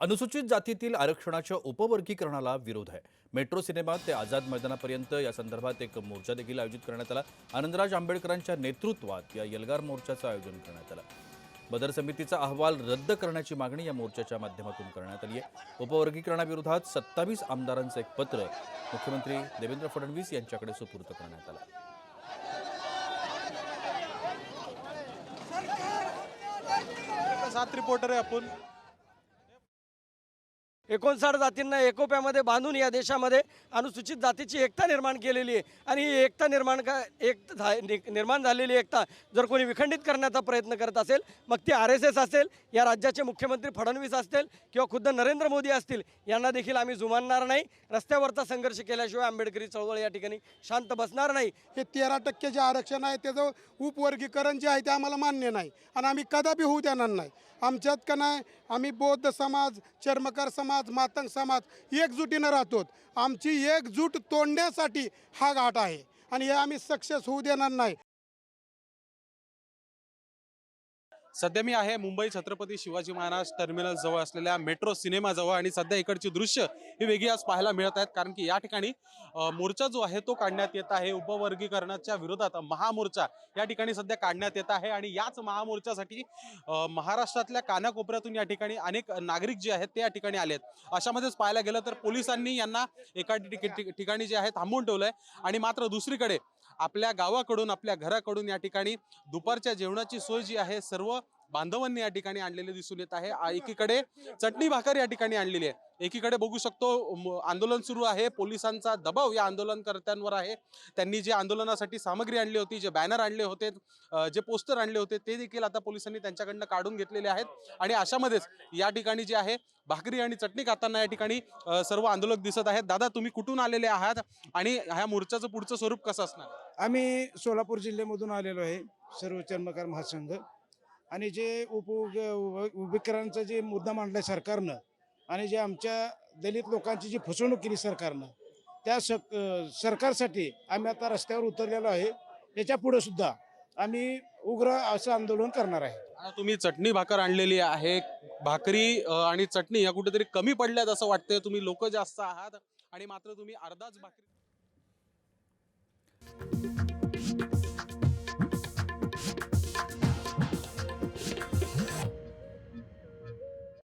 अनुसूचित जातीतील आरक्षणाच्या उपवर्गीकरणाला विरोध आहे। मेट्रो सिनेमा ते आझाद मैदानापर्यंत या संदर्भात एक मोर्चा देखील आयोजित करण्यात आला। आनंदराज आंबेडकरांच्या नेतृत्वात या एल्गार मोर्चाचं आयोजन करण्यात आलं। बदर समितीचा अहवाल रद्द करण्याची मागणी या मोर्चाच्या माध्यमातून करण्यात आली आहे। उपवर्गीकरणाविरोधात 27 आमदारांचं एक पत्र मुख्यमंत्री देवेंद्र फडणवीस यांच्याकडे सुपूर्द करण्यात आलं। सात रिपोर्टर आहे आपण। 59 जातींना एकोप्यामध्ये बांधून या देशामध्ये अनुसूचित जातीची एकता निर्माण केलेली आहे आणि ही एकता निर्माण झालेली एकता जर कोणी विखंडित करण्याचा प्रयत्न करत असेल, मग ती RSS असेल, या राज्याचे मुख्यमंत्री फडणवीस असतील किंवा खुद्द नरेंद्र मोदी असतील, यांना देखील आम्ही जुमानणार नाही। रस्त्यावरचा संघर्ष केल्याशिवाय आंबेडकरी चळवळ या ठिकाणी शांत बसणार नाही। हे 13% जे आरक्षण आहे त्याचं उपवर्गीकरण जे आहे ते आम्हाला मान्य नाही आणि आम्ही कदापि होऊ देणार नाही। आमच्यात का नाही, आम्ही बौद्ध समाज, चर्मकार समाज, मातंग समाज एकजुटीनं राहतो। आमची एकजूट तोडण्यासाठी हा घाट आहे आणि हे आम्ही सक्सेस होऊ देणार नाही। सध्या मी आहे मुंबई छत्रपती शिवाजी महाराज टर्मिनल जवळ असलेल्या मेट्रो सिनेमा जवळ आणि सध्या इकडची दृश्य ही वेगळी आज पाहायला मिळत आहेत, कारण की या ठिकाणी मोर्चा जो आहे तो काढण्यात येत आहे। उपवर्गीकरणाच्या विरोधात महामोर्चा या ठिकाणी सध्या काढण्यात येत आहे आणि याच महामोर्चासाठी महाराष्ट्रातल्या कानाकोपऱ्यातून या ठिकाणी अनेक नागरिक जे आहेत ते या ठिकाणी आले आहेत। अशामध्येच पाहायला गेलं तर पोलिसांनी यांना एका ठिकाणी जे आहे थांबवून ठेवलंय आणि मात्र दुसरीकडे आपल्या गावाकडून, आपल्या घराकडून या ठिकाणी दुपारच्या जेवणाची सोय जी आहे सर्व बांधवांनी या ठिकाणी आणलेले दिसून येत आहे। एकीकडे चटणी भाकर या ठिकाणी आणलेली आहे, एकीकडे बघू शकतो आंदोलन सुरू आहे। पोलिसांचा दबाव या आंदोलनकर्त्यांवर आहे। त्यांनी जे आंदोलनासाठी सामग्री आणली होती, जे बॅनर आणले होते, जे पोस्टर आणले होते, ते देखील आता पोलिसांनी त्यांच्याकडनं काढून घेतलेले आहेत आणि अशामध्येच या ठिकाणी जे आहे भाकरी आणि चटणी खाताना या ठिकाणी सर्व आंदोलक दिसत आहेत। दादा, तुम्ही कुठून आलेले आहात आणि ह्या मोर्चाचं पुढचं स्वरूप कसं असणार? आम्ही सोलापूर जिल्ह्यामधून आलेलो आहे, सर्व चर्मकार महासंघ। आणि जे उपवर्गीकरणाचा जे मुद्दा मांडलाय सरकारनं आणि जे आमच्या दलित लोकांची जी फसवणूक केली सरकारनं, त्या सरकारसाठी आम्ही आता रस्त्यावर उतरलेलो आहे। याच्या पुढे सुद्धा आम्ही उग्र असं आंदोलन करणार आहे। तुम्ही चटणी भाकर आणलेली आहे, भाकरी आणि चटणी या कुठेतरी कमी पडल्यात असं वाटतंय। तुम्ही लोक जास्त आहात आणि मात्र तुम्ही अर्धाच भाकरी